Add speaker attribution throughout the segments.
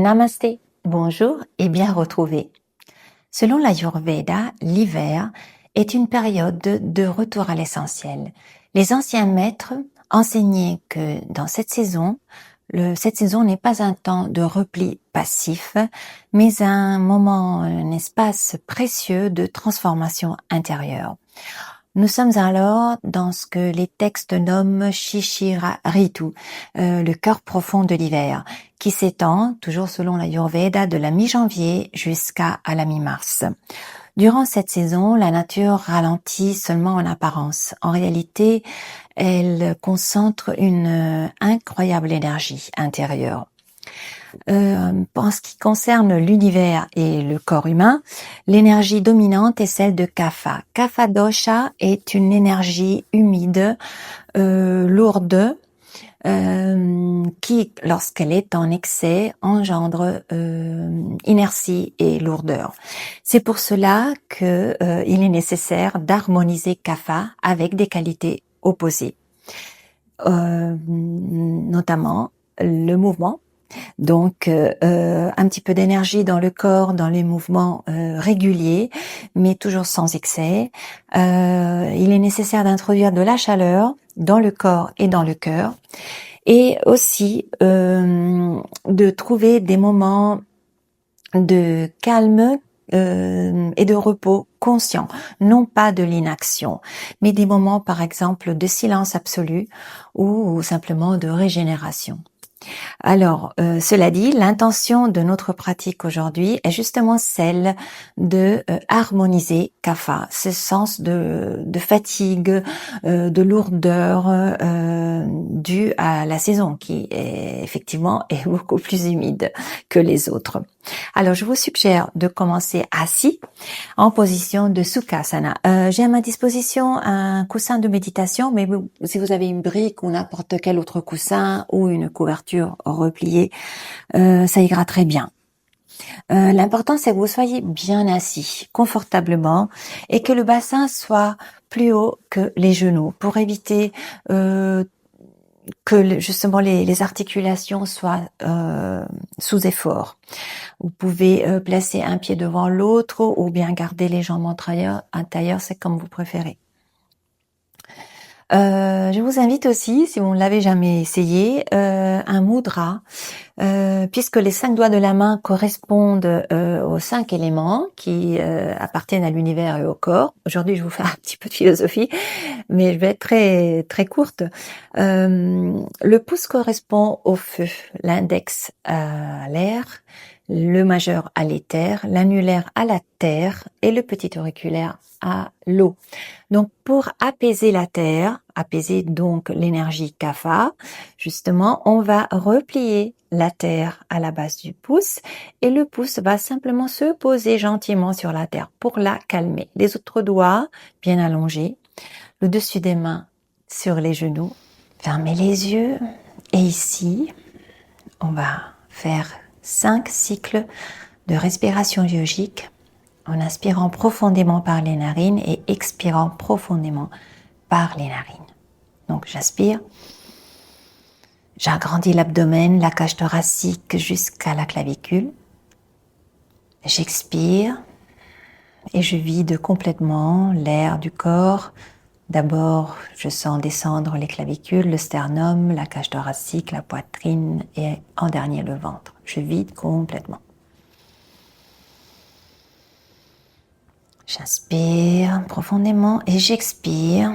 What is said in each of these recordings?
Speaker 1: Namasté, bonjour et bien retrouvé. Selon l'Ayurveda, l'hiver est une période de retour à l'essentiel. Les anciens maîtres enseignaient que dans cette saison n'est pas un temps de repli passif, mais un moment, un espace précieux de transformation intérieure. Nous sommes alors dans ce que les textes nomment Shishira Ritu, le cœur profond de l'hiver, qui s'étend, toujours selon l'Ayurveda, de la mi-janvier jusqu'à la mi-mars. Durant cette saison, la nature ralentit seulement en apparence. En réalité, elle concentre une incroyable énergie intérieure. En ce qui concerne l'univers et le corps humain, l'énergie dominante est celle de Kapha. Kapha dosha est une énergie humide, lourde, qui, lorsqu'elle est en excès, engendre inertie et lourdeur. C'est pour cela que il est nécessaire d'harmoniser Kapha avec des qualités opposées, notamment le mouvement. Donc, un petit peu d'énergie dans le corps, dans les mouvements réguliers, mais toujours sans excès. Il est nécessaire d'introduire de la chaleur dans le corps et dans le cœur, et aussi de trouver des moments de calme et de repos conscient, non pas de l'inaction, mais des moments, par exemple, de silence absolu ou simplement de régénération. Alors, cela dit, l'intention de notre pratique aujourd'hui est justement celle de harmoniser Kapha, ce sens de fatigue, de lourdeur due à la saison qui est effectivement est beaucoup plus humide que les autres. Alors, je vous suggère de commencer assis en position de Sukhasana. J'ai à ma disposition un coussin de méditation, mais si vous avez une brique ou n'importe quel autre coussin ou une couverture repliée, ça ira très bien. L'important, c'est que vous soyez bien assis, confortablement, et que le bassin soit plus haut que les genoux pour éviter que justement les articulations soient sous effort. Vous pouvez placer un pied devant l'autre ou bien garder les jambes antérieures, c'est comme vous préférez. Je vous invite aussi, si vous ne l'avez jamais essayé, un mudra, puisque les 5 doigts de la main correspondent aux 5 éléments qui appartiennent à l'univers et au corps. Aujourd'hui, je vais vous faire un petit peu de philosophie, mais je vais être très très courte. Le pouce correspond au feu, l'index à l'air, le majeur à l'éther, l'annulaire à la terre et le petit auriculaire à l'eau. Donc, pour apaiser la terre, apaiser donc l'énergie Kapha, justement, on va replier la terre à la base du pouce et le pouce va simplement se poser gentiment sur la terre pour la calmer. Les autres doigts bien allongés, le dessus des mains sur les genoux, fermez les yeux et ici, on va faire 5 cycles de respiration yogique en inspirant profondément par les narines et expirant profondément par les narines. Donc j'inspire, j'agrandis l'abdomen, la cage thoracique jusqu'à la clavicule. J'expire et je vide complètement l'air du corps. D'abord, je sens descendre les clavicules, le sternum, la cage thoracique, la poitrine et en dernier le ventre. Je vide complètement. J'inspire profondément et j'expire.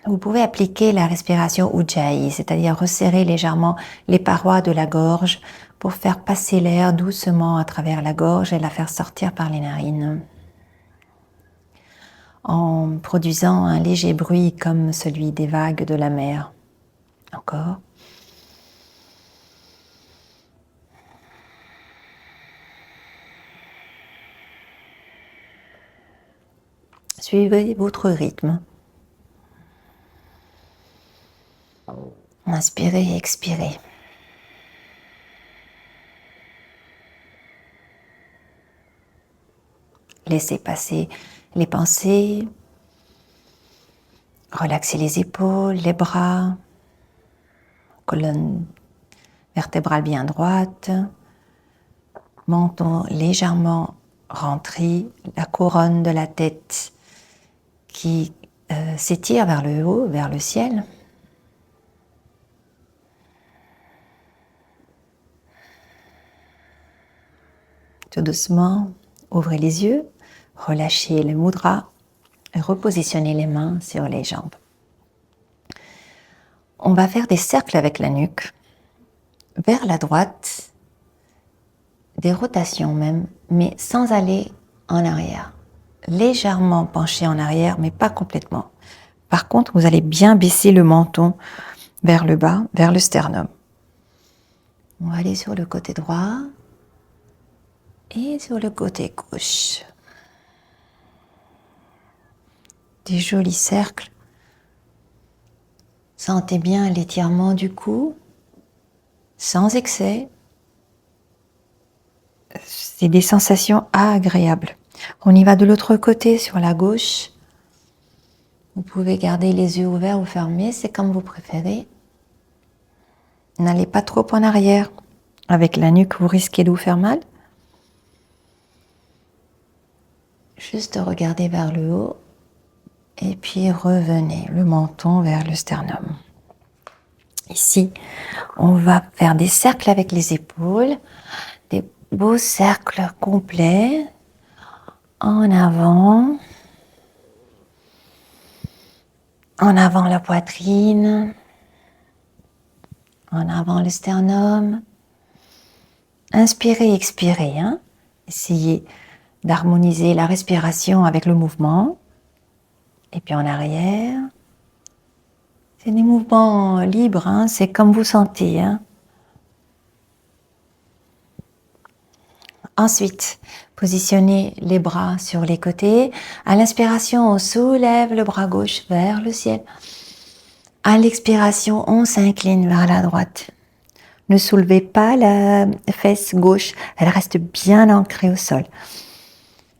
Speaker 1: Vous pouvez appliquer la respiration Ujjayi, c'est-à-dire resserrer légèrement les parois de la gorge pour faire passer l'air doucement à travers la gorge et la faire sortir par les narines, en produisant un léger bruit comme celui des vagues de la mer. Encore. Suivez votre rythme. Inspirez et expirez. Laissez passer les pensées. Relaxez les épaules, les bras, colonne vertébrale bien droite. menton légèrement rentré, la couronne de la tête qui s'étire vers le haut, vers le ciel. Tout doucement, ouvrez les yeux, relâchez le mudra et repositionnez les mains sur les jambes. On va faire des cercles avec la nuque, vers la droite, des rotations même, mais sans aller en arrière. Légèrement penché en arrière, mais pas complètement. Par contre, vous allez bien baisser le menton vers le bas, vers le sternum. On va aller sur le côté droit et sur le côté gauche. Des jolis cercles. Sentez bien l'étirement du cou, sans excès. C'est des sensations agréables. On y va de l'autre côté, sur la gauche. Vous pouvez garder les yeux ouverts ou fermés, c'est comme vous préférez. N'allez pas trop en arrière. Avec la nuque, vous risquez de vous faire mal. Juste regardez vers le haut et puis revenez le menton vers le sternum. Ici, on va faire des cercles avec les épaules, des beaux cercles complets, en avant la poitrine, en avant le sternum. Inspirez, expirez. Essayez d'harmoniser la respiration avec le mouvement. Et puis en arrière. C'est des mouvements libres, c'est comme vous sentez. Ensuite, positionnez les bras sur les côtés. À l'inspiration, on soulève le bras gauche vers le ciel. À l'expiration, on s'incline vers la droite. Ne soulevez pas la fesse gauche, elle reste bien ancrée au sol.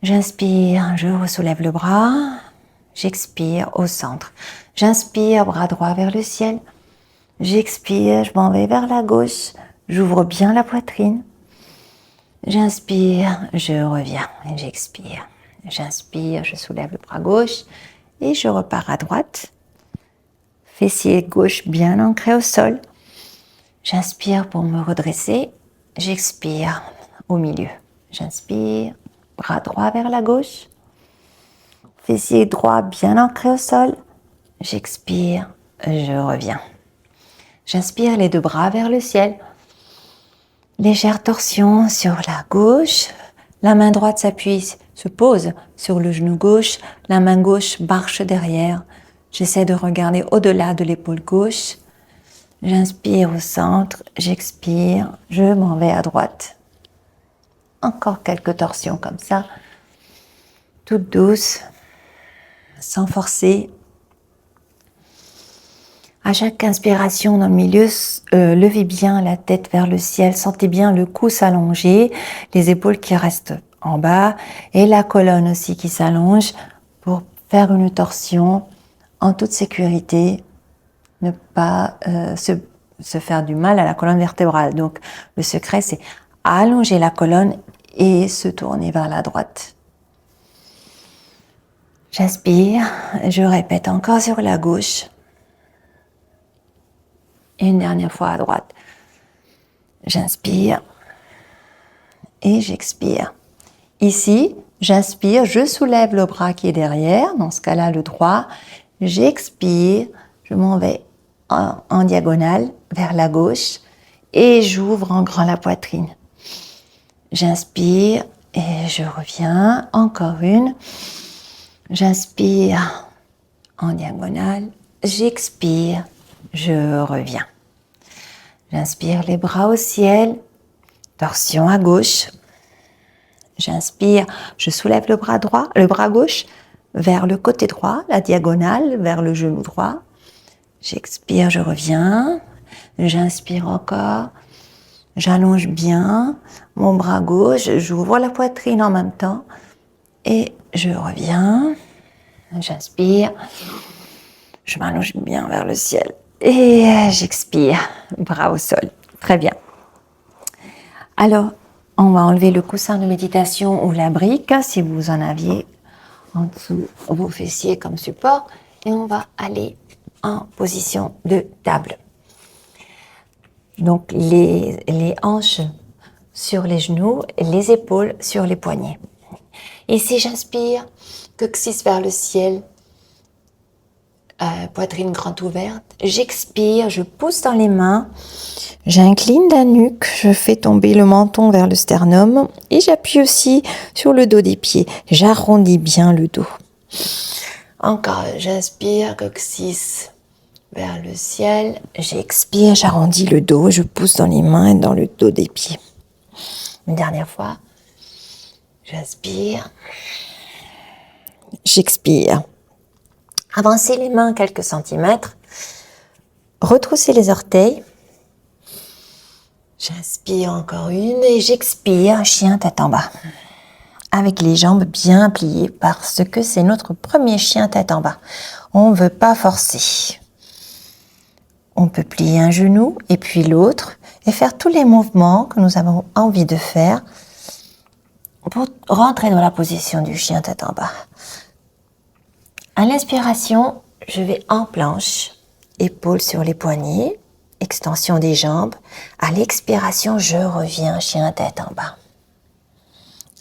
Speaker 1: J'inspire, je ressoulève le bras. J'expire au centre. J'inspire, bras droit vers le ciel. J'expire, je m'en vais vers la gauche. J'ouvre bien la poitrine. J'inspire, je reviens et j'expire. J'inspire, je soulève le bras gauche et je repars à droite. Fessier gauche bien ancré au sol. J'inspire pour me redresser. J'expire au milieu. J'inspire, bras droit vers la gauche. Fessier droit bien ancré au sol. J'expire, je reviens. J'inspire les deux bras vers le ciel. Légère torsion sur la gauche. La main droite s'appuie, se pose sur le genou gauche. La main gauche marche derrière. J'essaie de regarder au-delà de l'épaule gauche. J'inspire au centre, j'expire, je m'en vais à droite. Encore quelques torsions comme ça, toutes douces, sans forcer. À chaque inspiration dans le milieu, levez bien la tête vers le ciel, sentez bien le cou s'allonger, les épaules qui restent en bas et la colonne aussi qui s'allonge pour faire une torsion en toute sécurité. Ne pas se faire du mal à la colonne vertébrale. Donc, le secret, c'est allonger la colonne et se tourner vers la droite. J'inspire, je répète encore sur la gauche. Et une dernière fois à droite. J'inspire et j'expire. Ici, j'inspire, je soulève le bras qui est derrière, dans ce cas-là, le droit. J'expire, je m'en vais en diagonale vers la gauche et j'ouvre en grand la poitrine. J'inspire et je reviens, encore une. J'inspire en diagonale, j'expire, je reviens. J'inspire les bras au ciel, torsion à gauche. J'inspire, je soulève le bras droit, le bras gauche vers le côté droit, la diagonale vers le genou droit. J'expire, je reviens. J'inspire encore. J'allonge bien mon bras gauche. J'ouvre la poitrine en même temps. Et je reviens. J'inspire. Je m'allonge bien vers le ciel. Et j'expire. Bras au sol. Très bien. Alors, On va enlever le coussin de méditation ou la brique, si vous en aviez en dessous vos fessiers comme support. Et on va aller en position de table. Donc les hanches sur les genoux, les épaules sur les poignets. Et si j'inspire, coccyx vers le ciel, poitrine grande ouverte, j'expire, je pousse dans les mains, j'incline la nuque, je fais tomber le menton vers le sternum et j'appuie aussi sur le dos des pieds. J'arrondis bien le dos. Encore, j'inspire, coccyx vers le ciel, j'expire, j'arrondis le dos, je pousse dans les mains et dans le dos des pieds. Une dernière fois, j'inspire, j'expire. Avancez les mains quelques centimètres, retroussez les orteils. J'inspire encore une et j'expire, chien tête en bas. Avec les jambes bien pliées parce que c'est notre premier chien tête en bas. On ne veut pas forcer. On peut plier un genou et puis l'autre et faire tous les mouvements que nous avons envie de faire pour rentrer dans la position du chien tête en bas. À l'inspiration, je vais en planche, épaules sur les poignets, extension des jambes. À l'expiration, je reviens chien tête en bas.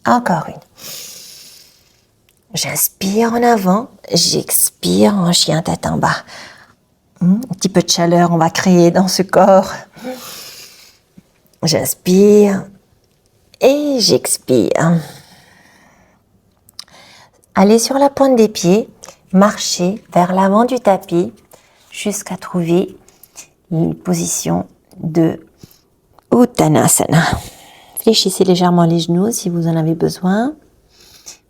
Speaker 1: Encore une. J'inspire en avant, j'expire en chien tête en bas. Un petit peu de chaleur, on va créer dans ce corps. J'inspire et j'expire. Allez sur la pointe des pieds, marchez vers l'avant du tapis jusqu'à trouver une position de Uttanasana. Fléchissez légèrement les genoux si vous en avez besoin.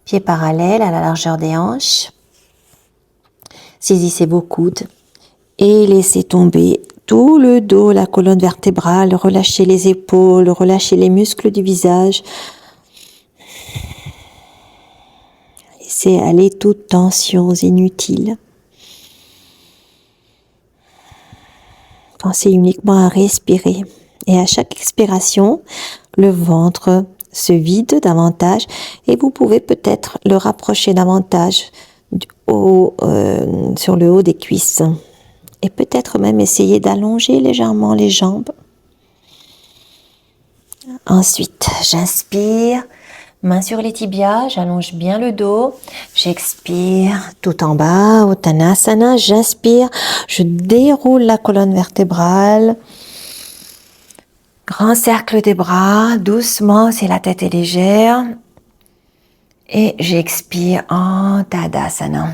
Speaker 1: Pieds parallèles à la largeur des hanches. Saisissez vos coudes et laissez tomber tout le dos, la colonne vertébrale. Relâchez les épaules, relâchez les muscles du visage. Laissez aller toutes tensions inutiles. Pensez uniquement à respirer. Et à chaque expiration, le ventre se vide davantage et vous pouvez peut-être le rapprocher davantage sur le haut des cuisses. Et peut-être même essayer d'allonger légèrement les jambes. Ensuite, j'inspire, main sur les tibias, j'allonge bien le dos. J'expire tout en bas, Uttanasana. J'inspire, je déroule la colonne vertébrale. Grand cercle des bras, doucement si la tête est légère. Et j'expire en Tadasana.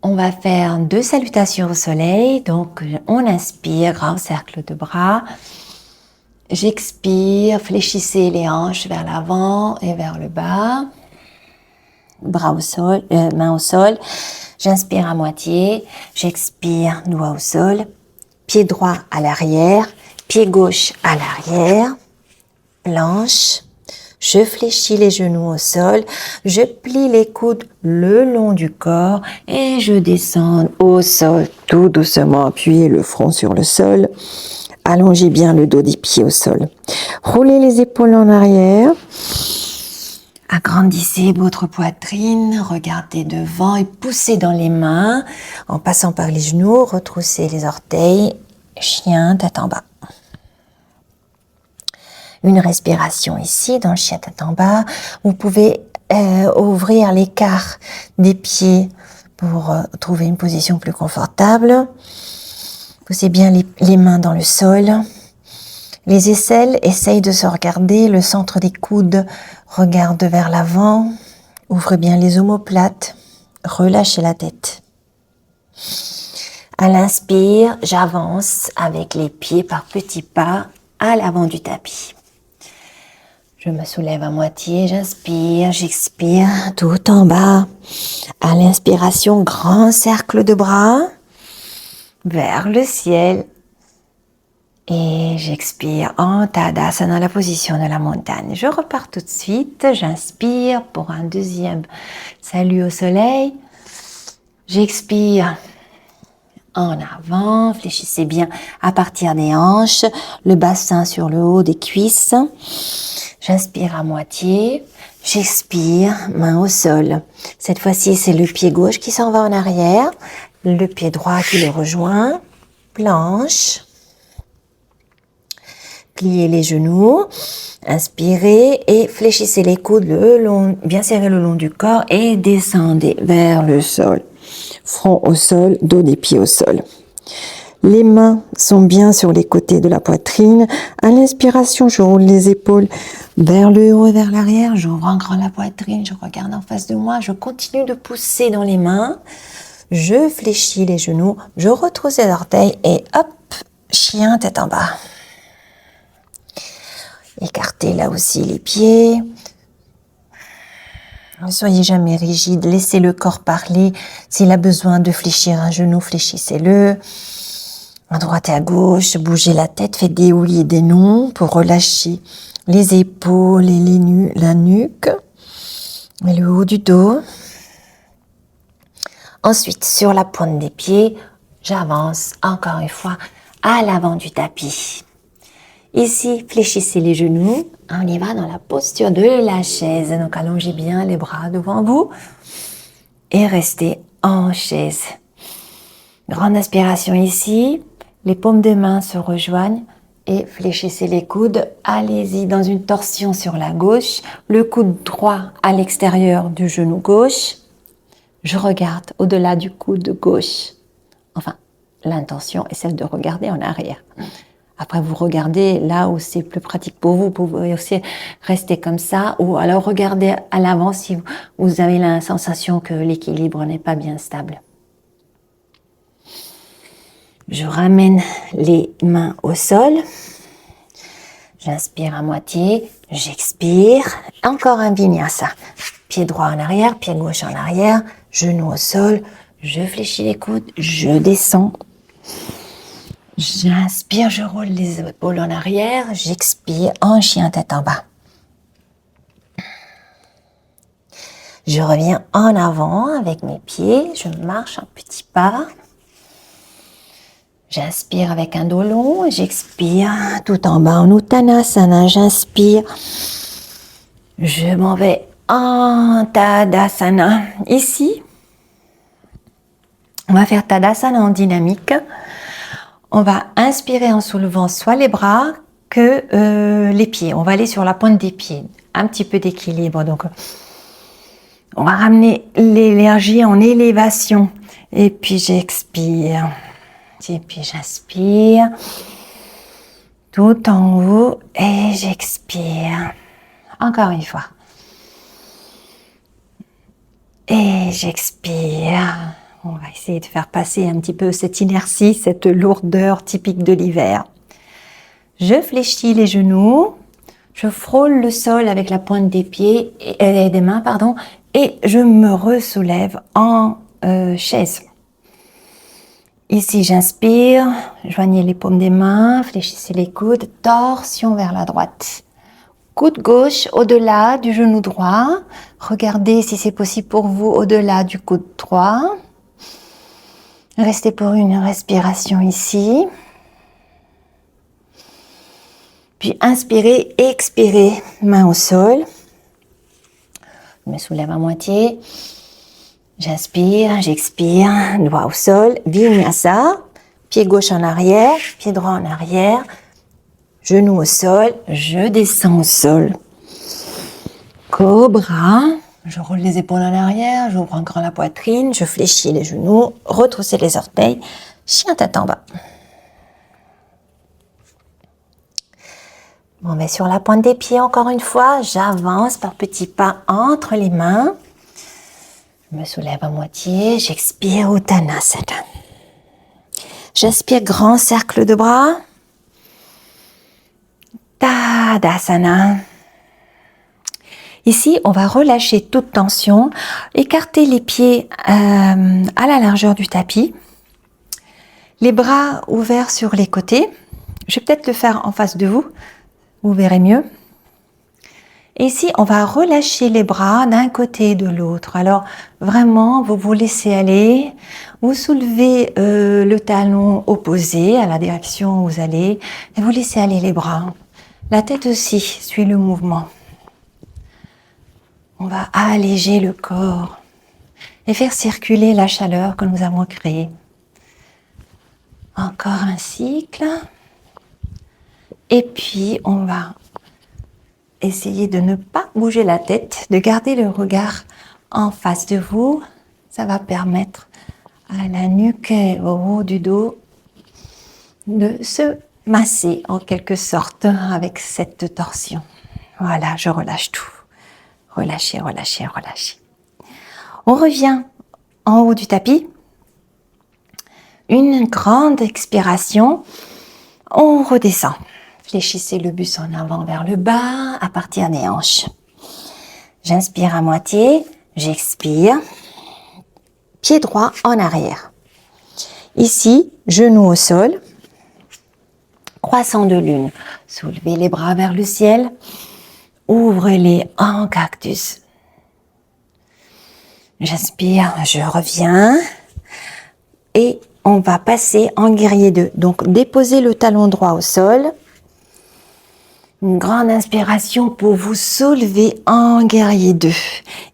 Speaker 1: On va faire 2 salutations au soleil. Donc, on inspire, grand cercle de bras. J'expire, fléchissez les hanches vers l'avant et vers le bas. Bras au sol, main au sol. J'inspire à moitié. J'expire, doigt au sol. Pied droit à l'arrière. Pied gauche à l'arrière. Planche. Je fléchis les genoux au sol, je plie les coudes le long du corps et je descends au sol tout doucement. Appuyez le front sur le sol, allongez bien le dos des pieds au sol. Roulez les épaules en arrière, agrandissez votre poitrine, regardez devant et poussez dans les mains en passant par les genoux, retroussez les orteils, chien tête en bas. Une respiration ici, dans le chien tête en bas. Vous pouvez ouvrir l'écart des pieds pour trouver une position plus confortable. Posez bien les mains dans le sol. Les aisselles essayent de se regarder. Le centre des coudes regarde vers l'avant. Ouvrez bien les omoplates. Relâchez la tête. À l'inspire, j'avance avec les pieds par petits pas à l'avant du tapis. Je me soulève à moitié, j'inspire, j'expire, tout en bas. À l'inspiration, grand cercle de bras vers le ciel. Et j'expire en Tadasana, la position de la montagne. Je repars tout de suite, j'inspire pour un deuxième salut au soleil. J'expire en avant, fléchissez bien à partir des hanches, le bassin sur le haut des cuisses. J'inspire à moitié, j'expire, main au sol. Cette fois-ci, c'est le pied gauche qui s'en va en arrière, le pied droit qui le rejoint, planche. Pliez les genoux, inspirez et fléchissez les coudes le long, bien serrés le long du corps et descendez vers le sol. Front au sol, dos des pieds au sol. Les mains sont bien sur les côtés de la poitrine. À l'inspiration, je roule les épaules vers le haut et vers l'arrière. J'ouvre en grand la poitrine, je regarde en face de moi. Je continue de pousser dans les mains. Je fléchis les genoux, je retrousse les orteils et hop, chien tête en bas. Écartez là aussi les pieds. Ne soyez jamais rigide, laissez le corps parler. S'il a besoin de fléchir un genou, fléchissez-le. À droite et à gauche, bougez la tête, faites des oui et des non pour relâcher les épaules et la nuque et le haut du dos. Ensuite, sur la pointe des pieds, j'avance encore une fois à l'avant du tapis. Ici, fléchissez les genoux. On y va dans la posture de la chaise. Donc, allongez bien les bras devant vous et restez en chaise. Grande inspiration ici. Les paumes des mains se rejoignent et fléchissez les coudes. Allez-y dans une torsion sur la gauche. Le coude droit à l'extérieur du genou gauche. Je regarde au-delà du coude gauche. Enfin, l'intention est celle de regarder en arrière. Après, vous regardez là où c'est plus pratique pour vous. Vous pouvez aussi rester comme ça ou alors regardez à l'avant si vous avez la sensation que l'équilibre n'est pas bien stable. Je ramène les mains au sol. J'inspire à moitié, j'expire. Encore un vinyasa. Pied droit en arrière, pied gauche en arrière, genou au sol. Je fléchis les coudes, je descends. J'inspire, je roule les épaules en arrière, j'expire en chien tête en bas. Je reviens en avant avec mes pieds, je marche un petit pas. J'inspire avec un dos long, j'expire tout en bas en Uttanasana, j'inspire. Je m'en vais en Tadasana. Ici, on va faire Tadasana en dynamique. On va inspirer en soulevant soit les bras que les pieds. On va aller sur la pointe des pieds. Un petit peu d'équilibre. Donc, on va ramener l'énergie en élévation. Et puis, j'expire. Et puis, j'inspire. Tout en haut. Et j'expire. Encore une fois. Et j'expire. On va essayer de faire passer un petit peu cette inertie, cette lourdeur typique de l'hiver. Je fléchis les genoux, je frôle le sol avec la pointe des pieds et des mains, et je me ressoulève en chaise. Ici, j'inspire, joignez les paumes des mains, fléchissez les coudes, torsion vers la droite. Coude gauche au-delà du genou droit. Regardez si c'est possible pour vous au-delà du coude droit. Restez pour une respiration ici. Puis inspirez, expirez, main au sol. Je me soulève à moitié. J'inspire, j'expire, doigt au sol. Vinyasa. Pied gauche en arrière, pied droit en arrière. Genou au sol, je descends au sol. Cobra. Je roule les épaules en arrière, j'ouvre encore la poitrine, je fléchis les genoux, retroussez les orteils, chien tête en bas. Bon, mais sur la pointe des pieds, encore une fois, j'avance par petits pas entre les mains. Je me soulève à moitié, j'expire Uttanasana. J'inspire, grand cercle de bras. Tadasana. Ici, on va relâcher toute tension, écarter les pieds à la largeur du tapis, les bras ouverts sur les côtés. Je vais peut-être le faire en face de vous, vous verrez mieux. Et ici, on va relâcher les bras d'un côté et de l'autre. Alors, vraiment, vous vous laissez aller. Vous soulevez le talon opposé à la direction où vous allez. Et vous laissez aller les bras. La tête aussi suit le mouvement. On va alléger le corps et faire circuler la chaleur que nous avons créée. Encore un cycle. Et puis, on va essayer de ne pas bouger la tête, de garder le regard en face de vous. Ça va permettre à la nuque et au haut du dos de se masser en quelque sorte avec cette torsion. Voilà, je relâche tout. Relâchez, relâchez, relâchez. On revient en haut du tapis. Une grande expiration. On redescend. Fléchissez le buste en avant vers le bas à partir des hanches. J'inspire à moitié, j'expire. Pied droit en arrière. Ici, genou au sol. Croissant de lune. Soulevez les bras vers le ciel. Ouvrez-les en cactus. J'inspire, je reviens. Et on va passer en guerrier 2. Donc, déposez le talon droit au sol. Une grande inspiration pour vous soulever en guerrier 2.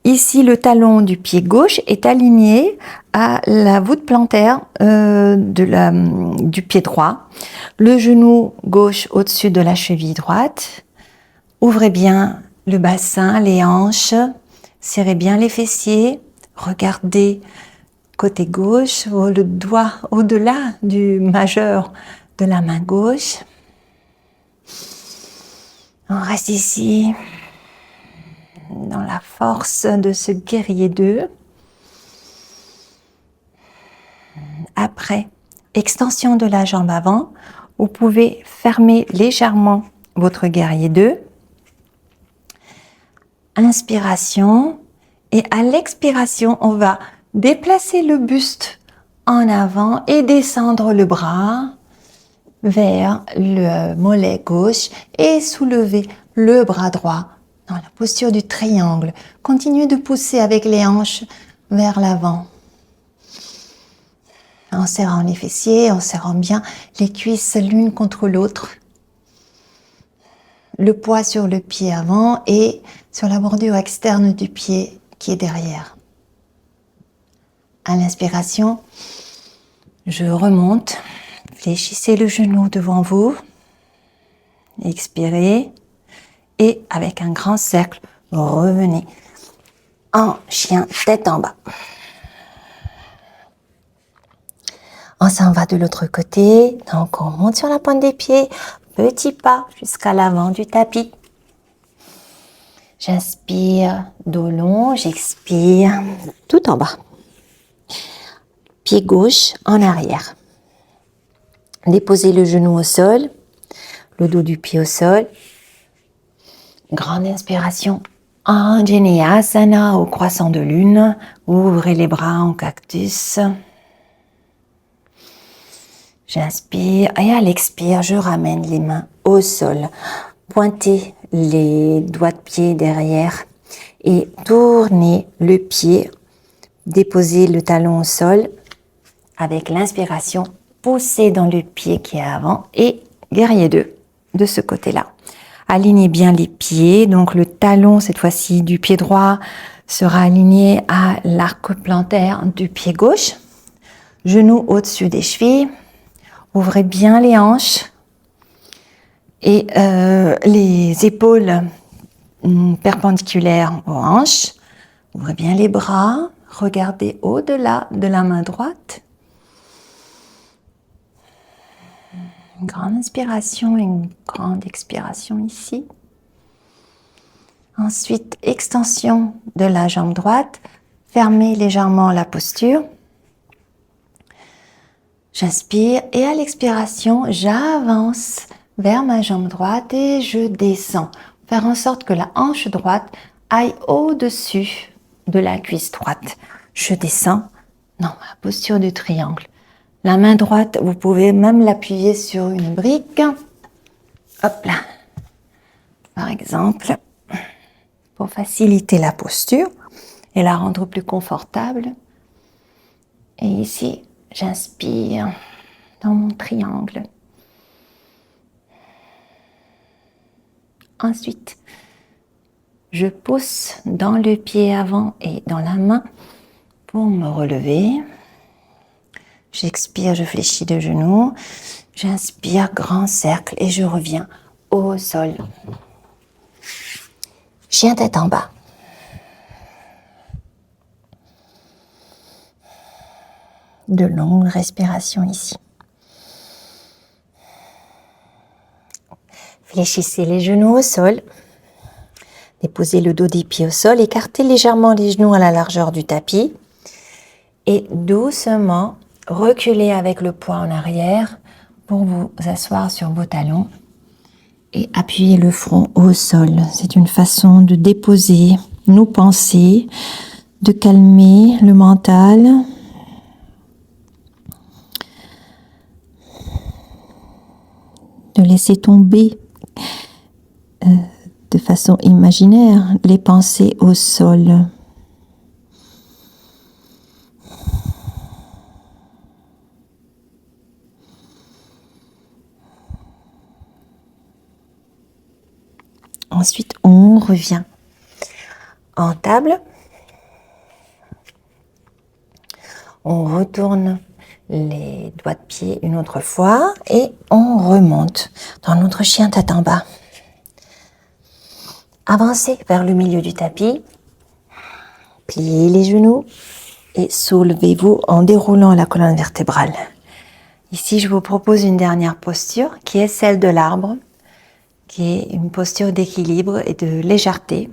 Speaker 1: Ici, le talon du pied gauche est aligné à la voûte plantaire du pied droit. Le genou gauche au-dessus de la cheville droite. Ouvrez bien le bassin, les hanches. Serrez bien les fessiers. Regardez côté gauche, le doigt au-delà du majeur de la main gauche. On reste ici dans la force de ce guerrier 2. Après, extension de la jambe avant, vous pouvez fermer légèrement votre guerrier 2. Inspiration. Et à l'expiration, on va déplacer le buste en avant et descendre le bras vers le mollet gauche et soulever le bras droit dans la posture du triangle. Continuez de pousser avec les hanches vers l'avant. En serrant les fessiers, en serrant bien les cuisses l'une contre l'autre. Le poids sur le pied avant et sur la bordure externe du pied qui est derrière. À l'inspiration, je remonte. Fléchissez le genou devant vous. Expirez. Et avec un grand cercle, revenez en chien tête en bas. On s'en va de l'autre côté. Donc, on monte sur la pointe des pieds. Petit pas jusqu'à l'avant du tapis. J'inspire, dos long. J'expire, tout en bas. Pied gauche en arrière. Déposez le genou au sol, le dos du pied au sol. Grande inspiration. Anjaneyasana au croissant de lune. Ouvrez les bras en cactus. J'inspire et à l'expire, je ramène les mains au sol. Pointez les doigts de pied derrière et tournez le pied. Déposez le talon au sol. Avec l'inspiration, poussez dans le pied qui est avant et guerrier 2 de ce côté-là. Alignez bien les pieds, donc le talon cette fois-ci du pied droit sera aligné à l'arc plantaire du pied gauche. Genoux au-dessus des chevilles. Ouvrez bien les hanches et les épaules perpendiculaires aux hanches. Ouvrez bien les bras. Regardez au-delà de la main droite. Une grande inspiration et une grande expiration ici. Ensuite, extension de la jambe droite. Fermez légèrement la posture. J'inspire et à l'expiration, j'avance vers ma jambe droite et je descends. Faire en sorte que la hanche droite aille au-dessus de la cuisse droite. Je descends dans ma posture du triangle. La main droite, vous pouvez même l'appuyer sur une brique. Hop là. Par exemple. pour faciliter la posture et la rendre plus confortable. Et ici, j'inspire dans mon triangle. Ensuite, je pousse dans le pied avant et dans la main pour me relever. J'expire, je fléchis de genoux. J'inspire, grand cercle et je reviens au sol. Chien tête en bas. De longues respirations ici. Fléchissez les genoux au sol. Déposez le dos des pieds au sol. Écartez légèrement les genoux à la largeur du tapis. Et doucement, reculez avec le poids en arrière pour vous asseoir sur vos talons. Et appuyez le front au sol. C'est une façon de déposer nos pensées, de calmer le mental. De laisser tomber de façon imaginaire les pensées au sol. Ensuite, on revient en table. On retourne les doigts de pied une autre fois et on remonte dans notre chien tête en bas. Avancez vers le milieu du tapis. Pliez les genoux et soulevez-vous en déroulant la colonne vertébrale. Ici, je vous propose une dernière posture qui est celle de l'arbre, qui est une posture d'équilibre et de légèreté.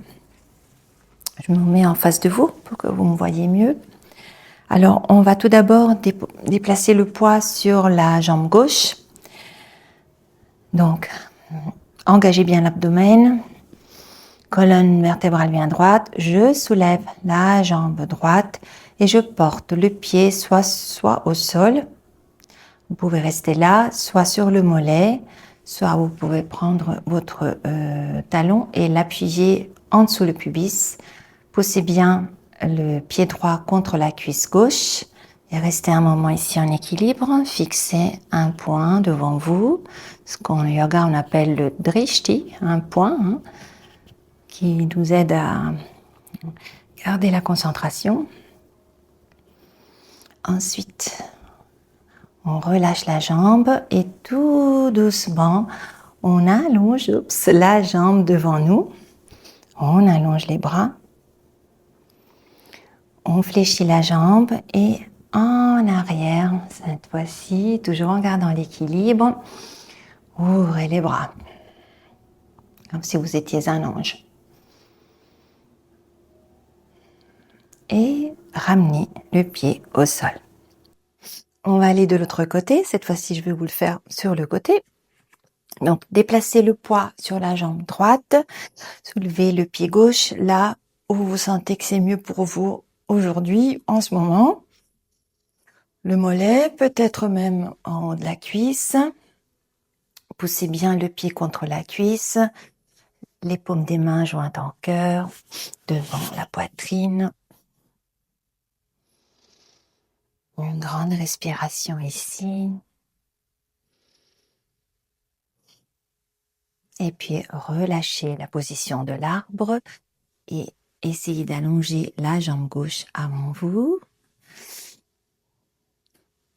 Speaker 1: Je me mets en face de vous pour que vous me voyez mieux. Alors, on va tout d'abord déplacer le poids sur la jambe gauche. Donc, engagez bien l'abdomen, colonne vertébrale bien droite. Je soulève la jambe droite et je porte le pied soit au sol. Vous pouvez rester là, soit sur le mollet, soit vous pouvez prendre votre talon et l'appuyer en dessous le pubis. Poussez bien le pied droit contre la cuisse gauche et restez un moment ici en équilibre. Fixez un point devant vous, ce qu'en yoga on appelle le drishti, un point qui nous aide à garder la concentration. Ensuite, on relâche la jambe et tout doucement, on allonge la jambe devant nous. On allonge les bras. On fléchit la jambe et en arrière, cette fois-ci, toujours en gardant l'équilibre, ouvrez les bras, comme si vous étiez un ange. Et ramenez le pied au sol. On va aller de l'autre côté. Cette fois-ci, je vais vous le faire sur le côté. Donc, déplacez le poids sur la jambe droite. Soulevez le pied gauche là où vous sentez que c'est mieux pour vous aujourd'hui, en ce moment. Le mollet, peut-être même en haut de la cuisse. Poussez bien le pied contre la cuisse. Les paumes des mains jointes en cœur, devant la poitrine. Une grande respiration ici. Et puis relâchez la position de l'arbre et essayez d'allonger la jambe gauche avant vous.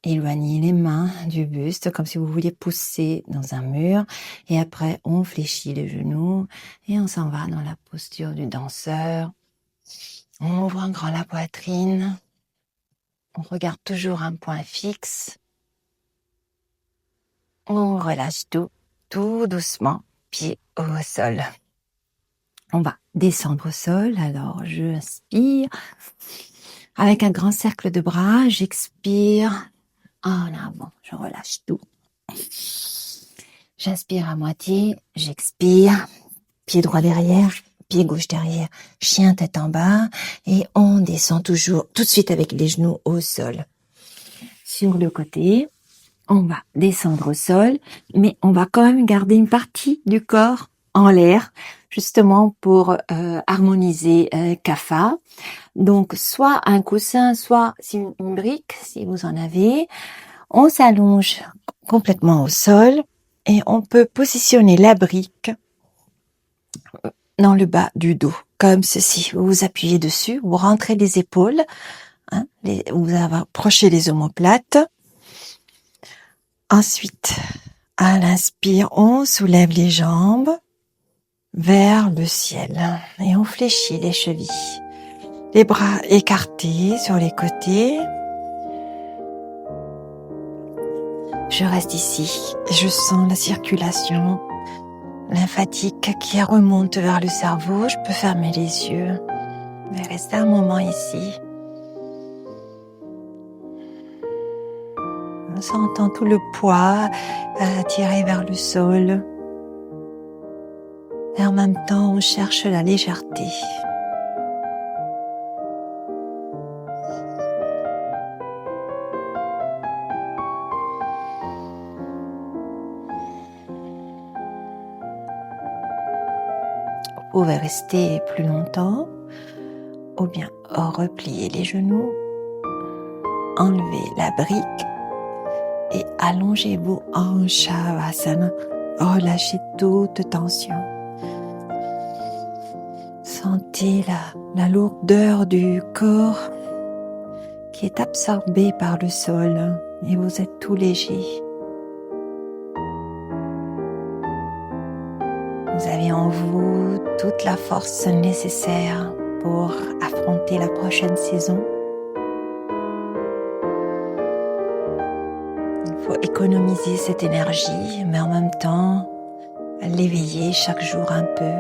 Speaker 1: Éloignez les mains du buste comme si vous vouliez pousser dans un mur. Et après, on fléchit les genoux et on s'en va dans la posture du danseur. On ouvre en grand la poitrine. On regarde toujours un point fixe. On relâche tout doucement, pied au sol. On va descendre au sol. Alors, je inspire. Avec un grand cercle de bras, j'expire. En avant, je relâche tout. J'inspire à moitié, j'expire. Pied droit derrière, pied gauche derrière, chien tête en bas. Et on descend toujours tout de suite avec les genoux au sol. Sur le côté, on va descendre au sol, mais on va quand même garder une partie du corps en l'air. justement pour harmoniser Kapha. Donc, soit un coussin, soit une brique, si vous en avez. On s'allonge complètement au sol et on peut positionner la brique dans le bas du dos, comme ceci. Vous vous appuyez dessus, vous rentrez les épaules, hein, vous approchez les omoplates. Ensuite, à l'inspire, on soulève les jambes vers le ciel et on fléchit les chevilles. Les bras écartés sur les côtés. Je reste ici et je sens la circulation lymphatique qui remonte vers le cerveau. Je peux fermer les yeux et rester un moment ici. On sentant tout le poids attiré vers le sol. Et en même temps, on cherche la légèreté. Vous pouvez rester plus longtemps ou bien replier les genoux, enlever la brique et allongez-vous en Shavasana. Relâchez toute tension. Sentez la lourdeur du corps qui est absorbé par le sol et vous êtes tout léger. Vous avez en vous toute la force nécessaire pour affronter la prochaine saison. Il faut économiser cette énergie, mais en même temps, l'éveiller chaque jour un peu.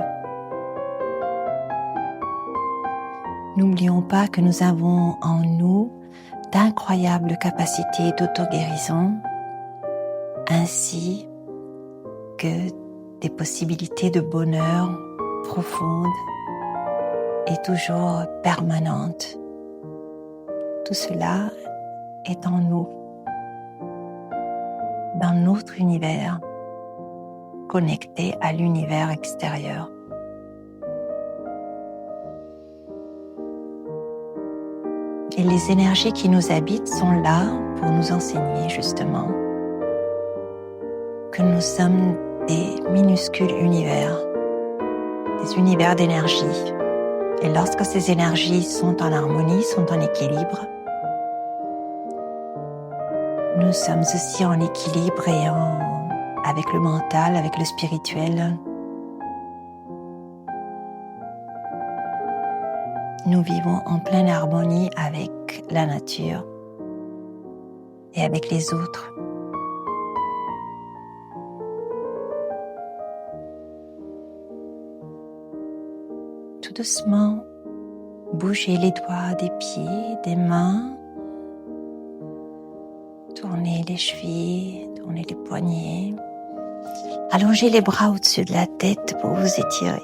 Speaker 1: N'oublions pas que nous avons en nous d'incroyables capacités d'auto-guérison, ainsi que des possibilités de bonheur profondes et toujours permanentes. Tout cela est en nous, dans notre univers, connecté à l'univers extérieur. Et les énergies qui nous habitent sont là pour nous enseigner justement que nous sommes des minuscules univers, des univers d'énergie. Et lorsque ces énergies sont en harmonie, sont en équilibre, nous sommes aussi en équilibre et avec le mental, avec le spirituel. Nous vivons en pleine harmonie avec la nature et avec les autres. Tout doucement, bougez les doigts des pieds, des mains. Tournez les chevilles, tournez les poignets. Allongez les bras au-dessus de la tête pour vous étirer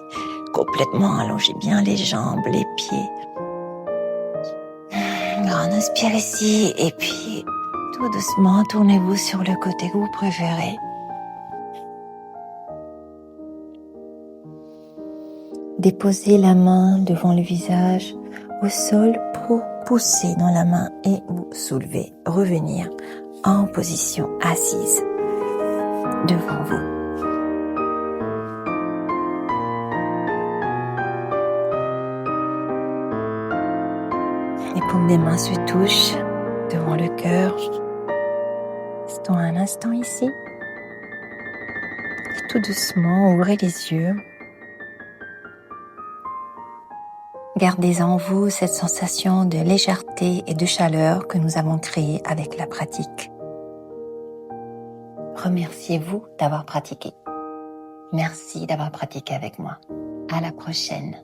Speaker 1: complètement. Allongez bien les jambes, les pieds. Grande inspire ici et puis tout doucement, tournez-vous sur le côté que vous préférez. Déposez la main devant le visage au sol pour pousser dans la main et vous soulever. Revenir en position assise devant vous. Les paumes des mains se touchent devant le cœur. Restons un instant ici. Et tout doucement, ouvrez les yeux. Gardez en vous cette sensation de légèreté et de chaleur que nous avons créée avec la pratique. Remerciez-vous d'avoir pratiqué. Merci d'avoir pratiqué avec moi. À la prochaine.